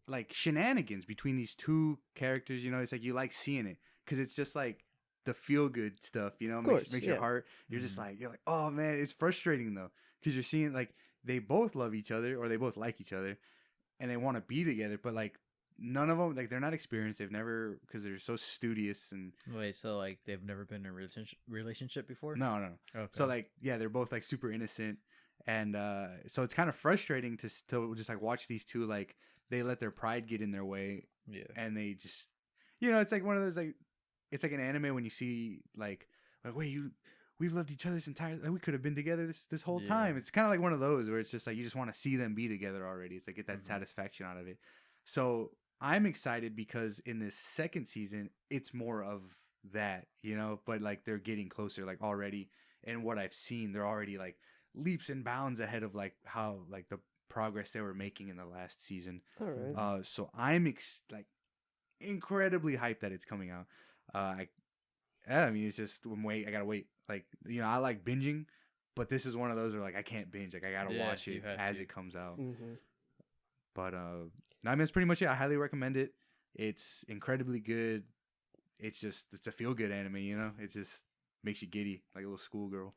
like shenanigans between these two characters. You know, it's like you like seeing it because it's just like the feel good stuff. You know, makes your heart. You're just like oh man, it's frustrating though, because you're seeing like they both love each other, or they both like each other, and they want to be together, but like none of them, like they're not experienced. They've never, because they're so studious and. Wait, so like they've never been in a relationship before? No. Okay. So like yeah, they're both like super innocent. And so it's kind of frustrating to still just like watch these two, like they let their pride get in their way. Yeah. And they just, you know, it's like one of those, like, it's like an anime when you see like wait, we've loved each other this entire, like, we could have been together this whole time. It's kind of like one of those where it's just like you just want to see them be together already. It's like get that satisfaction out of it. So I'm excited because in this second season, it's more of that, you know, but like they're getting closer, like already. And what I've seen, they're already like leaps and bounds ahead of like how like the progress they were making in the last season. All right. So I'm like incredibly hyped that it's coming out. I mean, it's just I gotta wait. Like, you know, I like binging, but this is one of those where like I can't binge. Like I gotta watch it as it comes out. But I mean, it's pretty much it. I highly recommend it. It's incredibly good. It's a feel good anime. You know, it just makes you giddy like a little schoolgirl.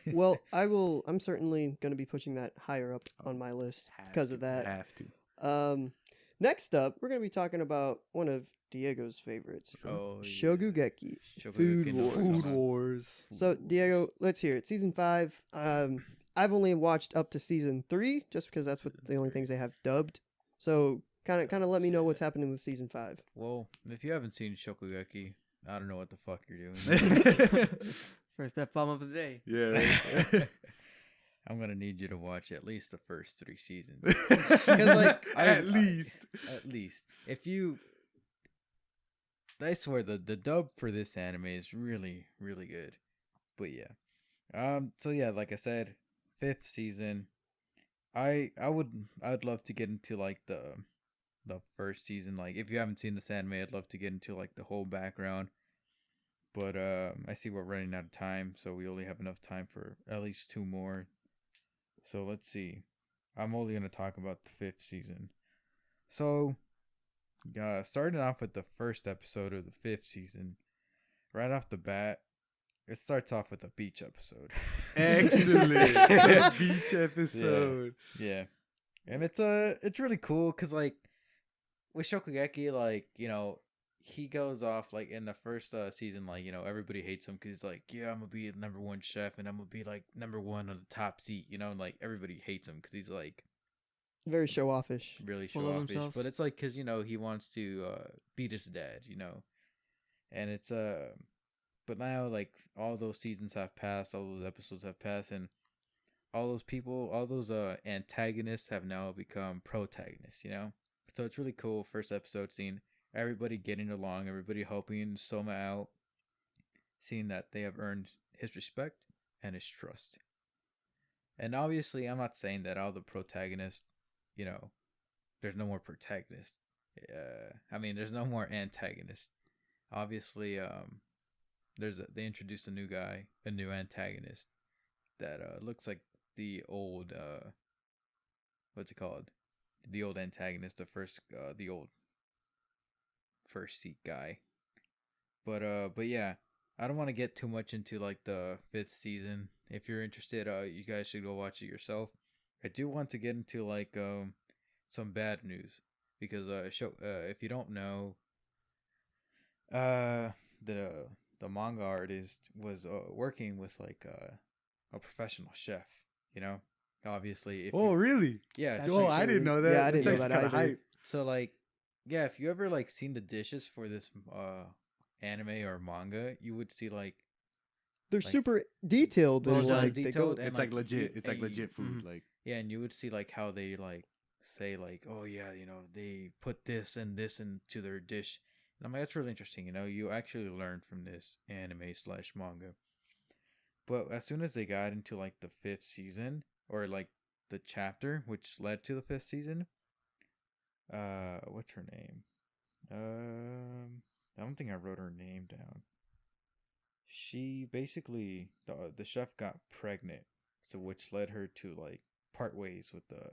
Well, I'm certainly going to be pushing that higher up on my list because of that. Have to. Next up, we're going to be talking about one of Diego's favorites, Shogugeki, Shogugeki Food no Wars. So, Diego, let's hear it. Season 5. I've only watched up to season 3, just because that's what the only things they have dubbed. So, kind of let me know what's happening with season 5. Well, if you haven't seen Shokugeki, I don't know what the fuck you're doing. First F-bomb of the day. Yeah. Right. I'm gonna need you to watch at least the first 3 seasons. Like, at least. At least. If you, I swear the dub for this anime is really, really good. But yeah. So yeah, like I said, 5th season. I'd love to get into like the first season. Like, if you haven't seen this anime, I'd love to get into like the whole background. But I see we're running out of time, so we only have enough time for at least 2 more. So let's see. I'm only gonna talk about the 5th season. So, starting off with the first episode of the 5th season, right off the bat, it starts off with a beach episode. Excellent. Beach episode. Yeah. And it's really cool because, like, with Shokugeki, like, you know, he goes off, like, in the first season, like, you know, everybody hates him because he's like, yeah, I'm gonna be the #1 chef and I'm gonna be like #1 on the top seat, you know, and like everybody hates him because he's like Very show offish. really show Full of offish. himself. But it's like because, you know, he wants to beat his dad, you know, and it's but now, like, all those seasons have passed, all those episodes have passed, and all those people, all those antagonists have now become protagonists, you know? So it's really cool. First episode, seeing everybody getting along, everybody helping Soma out, seeing that they have earned his respect and his trust. And obviously, I'm not saying that all the protagonists, you know, there's no more protagonists. I mean, there's no more antagonists. Obviously, they introduced a new guy, a new antagonist that looks like the old what's it called? The old antagonist, the old first seat guy. But yeah, I don't want to get too much into like the 5th season. If you're interested, you guys should go watch it yourself. I do want to get into like some bad news because if you don't know, the manga artist was working with like a professional chef, you know. Obviously, if Really? yeah, That's Oh, I actually- didn't know that. yeah, I didn't That's know actually that kinda either. hype. so like, yeah, if you ever like seen the dishes for this anime or manga, you would see like They're Like, super detailed well, and so like they go. detailed and It's like like, legit. you- It's like and legit food. Like, yeah, and you would see like how they like say like, oh yeah, you know, they put this and this into their dish. And I'm like, that's really interesting. You know, you actually learn from this anime/manga. But as soon as they got into like the 5th season, or like the chapter which led to the 5th season, what's her name? I don't think I wrote her name down. She basically, the chef got pregnant, so which led her to like part ways with the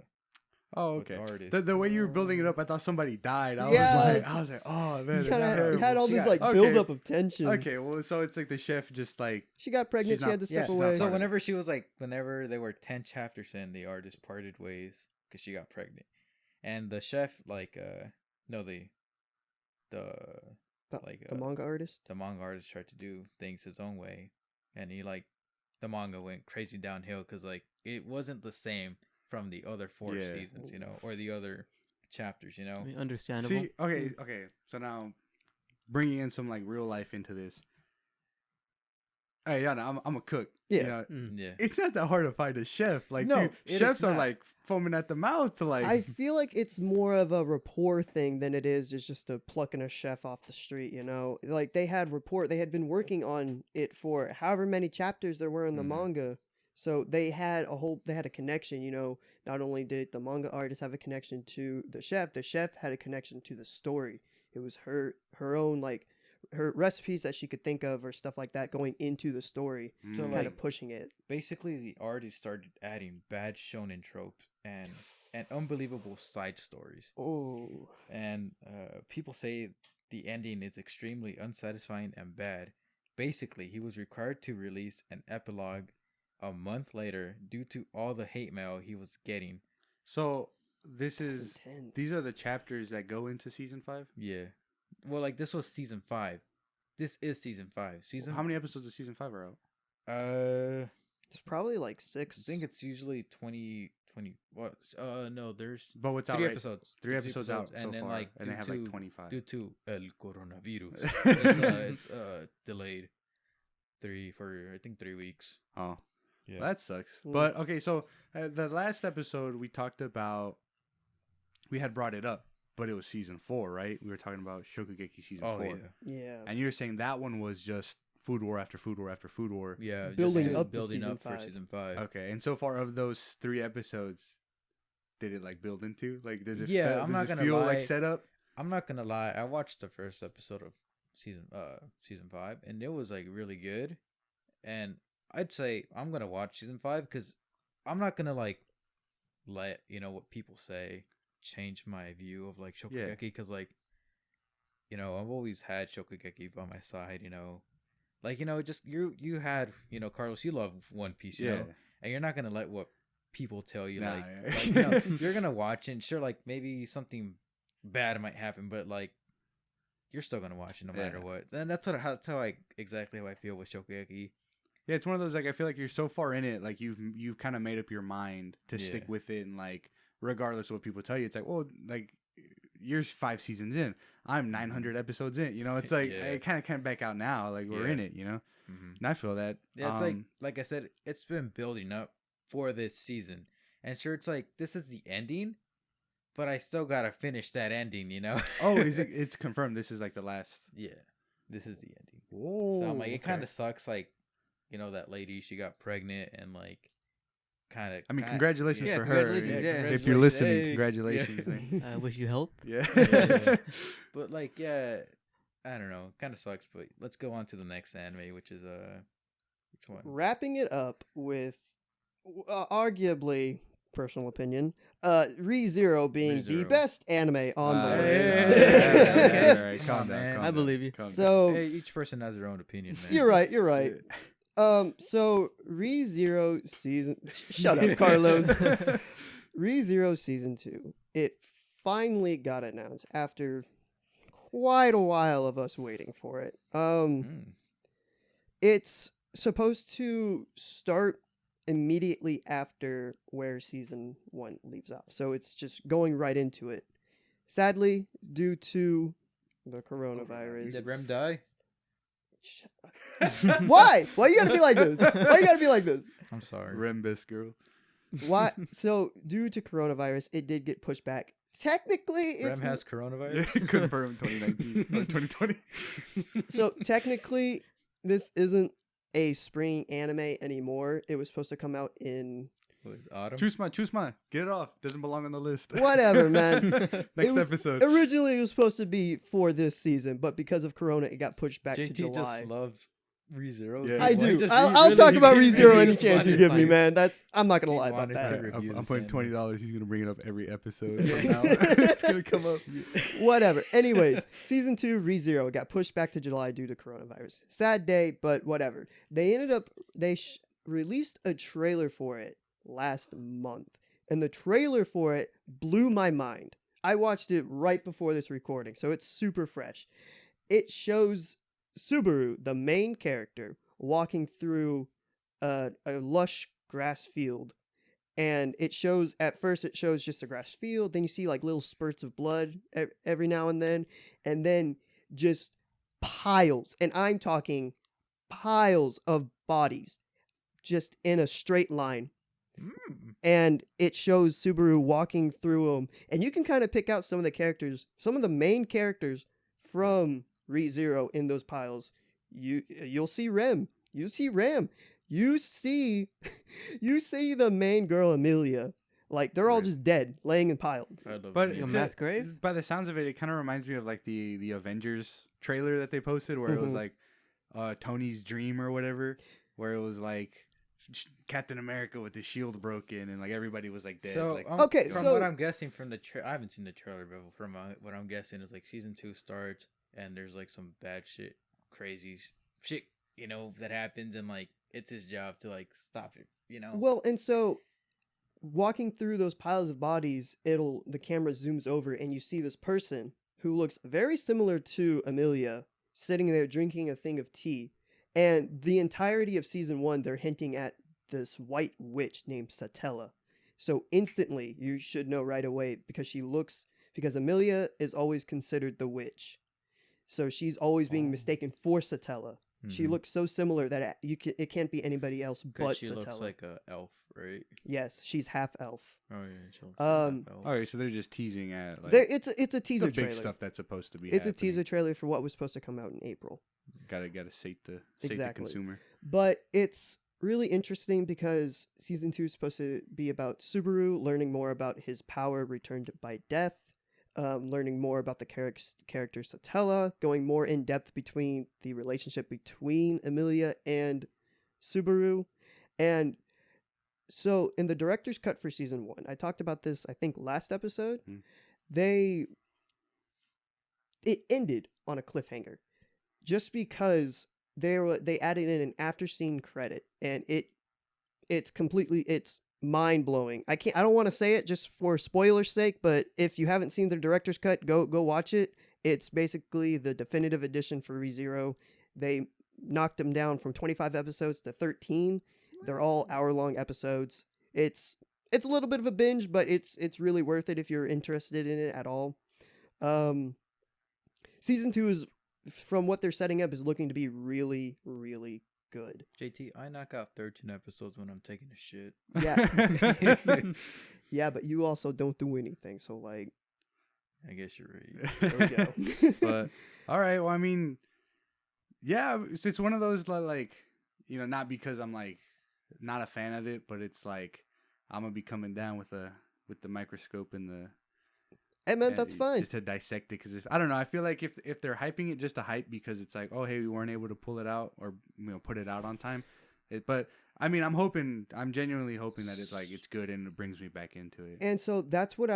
oh, with the okay. artist. The way you were building it up, I thought somebody died. Yeah, I was like, oh man, You that's terrible. had all She this got- like okay. build up of tension. Okay, well, so it's like the chef just like She got pregnant. She's She had not- to step she's not away. part So of it. whenever she was like, whenever they were 10 chapters in, the artist parted ways because she got pregnant, and the chef like no the like The manga artist. the manga artist tried to do things his own way, and he like the manga went crazy downhill because like it wasn't the same from the other 4 Yeah. seasons, you know, or the other chapters, you know. I mean, understandable. see. Okay. So now bringing in some like real life into this. Hey, yeah, I'm a cook. Yeah. You know, Mm. Yeah. it's not that hard to find a chef. Like, No, dude, it is chefs are not. like foaming at the mouth to like. I feel like it's more of a rapport thing than it is just a plucking a chef off the street, you know? Like they had been working on it for however many chapters there were in the Mhm. manga. So they had a connection, you know. Not only did the manga artist have a connection to the chef had a connection to the story. It was her own like her recipes that she could think of or stuff like that going into the story, So, kind like, of pushing it. Basically, the artist started adding bad shonen tropes and unbelievable side stories. Oh, And people say the ending is extremely unsatisfying and bad. Basically, he was required to release an epilogue a month later due to all the hate mail he was getting. So this that's is intense. these are the chapters that go into season 5. Yeah. Well, like, this was season 5. This is season 5. Season How many episodes of season 5 are out? It's probably like I 6. think it's usually 20 what? No, there's But what's out 3 right? episodes. 3 episodes out so and then far, like and they have like 25. due to el coronavirus. It's delayed 3 weeks. Oh, Yeah. That sucks. Mm. But okay, so the last episode we talked about, we had brought it up, but it was season 4, right? We were talking about Shokugeki season 4. yeah. Yeah. And you were saying that one was just food war after food war after food war. Yeah, Building just up to building season up for 5. season 5. Okay, and so far of those 3 episodes, did it like build into? Like, does it Yeah, feel, I'm does not it gonna feel lie. like set up? I'm not gonna lie. I watched the first episode of season 5, and it was like really good. And I'd say I'm gonna watch season 5 because I'm not gonna like let what people say change my view of like Shokugeki because like I've always had Shokugeki by my side. Like just you had Carlos, you love One Piece, you know, and you're not gonna let what people tell you you're gonna watch and sure like maybe something bad might happen, but like you're still gonna watch it no matter what. And that's exactly how I feel with Shokugeki. Yeah, it's one of those like I feel like you're so far in it, like you've kind of made up your mind to stick with it, and like regardless of what people tell you, it's like, well, like you're 5 seasons in, I'm 900 episodes in. It's like I kind of can't back out now. Like we're in it, Mm-hmm. And I feel that. Yeah, it's like I said, it's been building up for this season, and sure, it's like this is the ending, but I still gotta finish that ending. Oh, is it? It's confirmed. This is like the last. Yeah, this is the ending. Whoa. So I'm like, it kind of sucks. Like, that lady, she got pregnant and like, kind of. I mean, congratulations for her. congratulations, yeah. If you're listening, Hey. congratulations. I wish you health. Yeah. But like, yeah, I don't know. Kind of sucks. But let's go on to the next anime, which is which one? Wrapping it up with arguably personal opinion, ReZero being the ReZero. best anime on the Hey, list. all right, Come calm on, down. man. calm I down, believe you. calm down. So Hey, each person has their own opinion, man. you're right. So ReZero season. Shut up, Carlos. ReZero season 2. It finally got announced after quite a while of us waiting for it. It's supposed to start immediately after where season 1 leaves off. So it's just going right into it. Sadly, due to the coronavirus. Did Rem die? Why? Why you gotta be like this? Why you gotta be like this? I'm sorry. Rembus girl. Why? So due to coronavirus, it did get pushed back. Technically, it's Rem has coronavirus. Confirmed 2019 or 2020. so technically this isn't a spring anime anymore. It was supposed to come out in What is it, autumn? Choose mine. Get it off. Doesn't belong on the list. whatever, man. Next It was- episode. Originally, it was supposed to be for this season, but because of Corona, it got pushed back to JT July. just loves ReZero. Yeah. I He do. just- I'll, he I'll really- talk about he ReZero really any just chance you wanted give to- me, man. I'm not gonna He lie about wanted to that. review I'm this putting anime. $20. He's gonna bring it up every episode. Yeah. From now. It's gonna come up. Whatever. Anyways, season 2 ReZero got pushed back to July due to coronavirus. Sad day, but whatever. They released a trailer for it last month, and the trailer for it blew my mind. I watched it right before this recording, so it's super fresh. It shows Subaru, the main character, walking through a lush grass field. And at first it shows just a grass field, then you see like little spurts of blood every now and then just piles, and I'm talking piles of bodies just in a straight line. And it shows Subaru walking through them, and you can kind of pick out some of the main characters from ReZero in those piles. You'll see Rem. You see Ram. You see the main girl Amelia. Like they're all Right. just dead, laying in piles. I love But it. Yo, to- mass grave? by the sounds of it, it kind of reminds me of like the Avengers trailer that they posted, where it was Mhm. like Tony's dream or whatever, where it was like Captain America with his shield broken and like everybody was like dead. So like, Okay, from so- what I'm guessing from the I haven't seen the trailer, but from what I'm guessing is like season 2 starts and there's like some bad shit, crazy shit, that happens, and like it's his job to like stop it. Well, and so walking through those piles of bodies, the camera zooms over and you see this person who looks very similar to Amelia sitting there drinking a thing of tea. And the entirety of season 1, they're hinting at this white witch named Satella. So instantly, you should know right away because Amelia is always considered the witch. So she's always being mistaken for Satella. She Mhm. looks so similar that it can't be anybody else 'Cause but she Satella. looks like a elf, right? Yes, she's half elf. Oh yeah, she looks Um, like elf. All right, so they're just teasing at like It's a the teaser big trailer. stuff that's supposed to be. It's a happening. teaser trailer for what was supposed to come out in April. Gotta sate the Exactly. consumer. But it's really interesting because season 2 is supposed to be about Subaru learning more about his power returned by death, learning more about the character Satella, going more in depth between the relationship between Emilia and Subaru. And so in the director's cut for season 1, I talked about this I think last episode. It ended on a cliffhanger just because they added in an after scene credit, and it's mind blowing. I don't want to say it just for spoiler's sake, but if you haven't seen the director's cut, go watch it. It's basically the definitive edition for ReZero. They knocked them down from 25 episodes to 13. They're all hour-long episodes. It's a little bit of a binge, but it's really worth it if you're interested in it at all. Season 2 is, from what they're setting up, is looking to be really, really good. JT, I knock out 13 episodes when I'm taking a shit. Yeah. Yeah, but you also don't do anything, so like, I guess you're right. there we go. But all right, well, I mean, yeah, it's one of those like, not because I'm like not a fan of it, but it's like I'm gonna be coming down with the microscope and the. Hey man, that's fine. Just to dissect it, because I don't know, I feel like if they're hyping it just to hype because it's like, oh hey, we weren't able to pull it out or put it out on time, but I mean, I'm genuinely hoping that it's good and it brings me back into it. And so that's what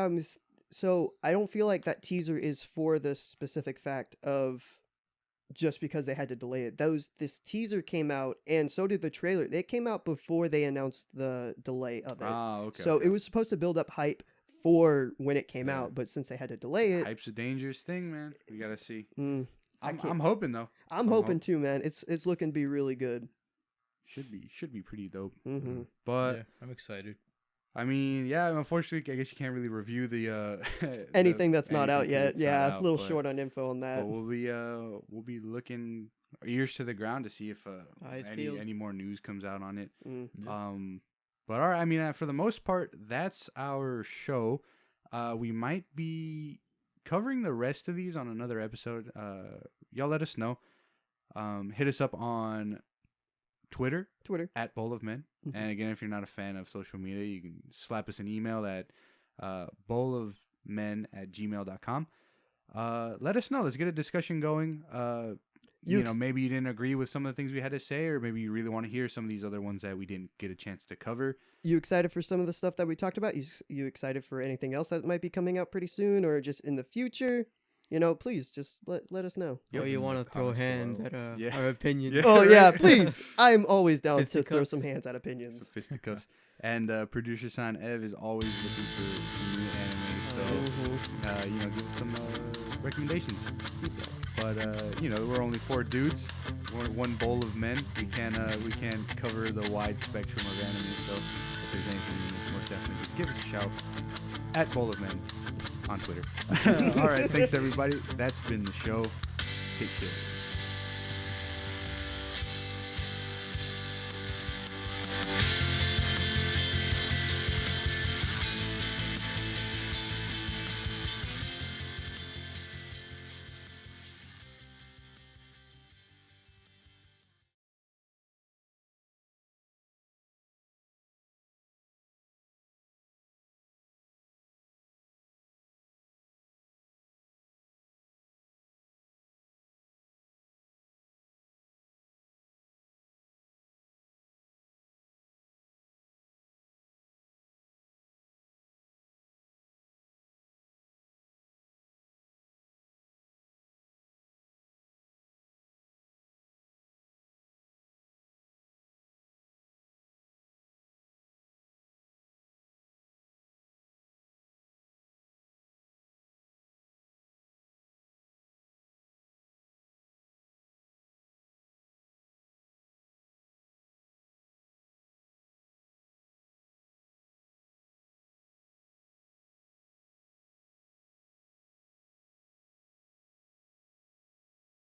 so I don't feel like that teaser is for the specific fact of just because they had to delay it. This teaser came out, and so did the trailer. They came out before they announced the delay of it. Okay. So okay. it was supposed to build up hype for when it came Yeah. out, but since they had to delay it, Hype's a dangerous thing, man. We gotta see. I can't- I'm hoping though. I'm hoping too, man. It's looking to be really good. Should be pretty dope. Mm-hmm. But Yeah, I'm excited. I mean, yeah. Unfortunately, I guess you can't really review the Anything that's not out yet. that's not Yeah, out, a little but- short on info on that. But we'll be looking ears to the ground to see if Eyes peeled. any more news comes out on it. Mm. Yeah. But all right. I mean, for the most part, that's our show. We might be covering the rest of these on another episode. Y'all let us know. Hit us up on Twitter at Bowl of Men. Mhm. And again, if you're not a fan of social media, you can slap us an email at bowlofmen@gmail.com. Let us know. Let's get a discussion going. Maybe you didn't agree with some of the things we had to say, or maybe you really want to hear some of these other ones that we didn't get a chance to cover. You excited for some of the stuff that we talked about? You excited for anything else that might be coming out pretty soon or just in the future? Please just let us know. Yep. Or you in want the to throw comments hands below. at Yeah. our opinion. Yeah. Oh yeah, right. please. I'm always down to throw Fisticuffs. some hands at opinions. Some fisticuffs. And producer San Ev is always looking for some new anime, so give us some recommendations. But we're only 4 dudes. We're one bowl of men. We can cover the wide spectrum of anime. So if there's anything you miss, most definitely just give us a shout at Bowl of Men on Twitter. All right, thanks everybody. That's been the show. Take care.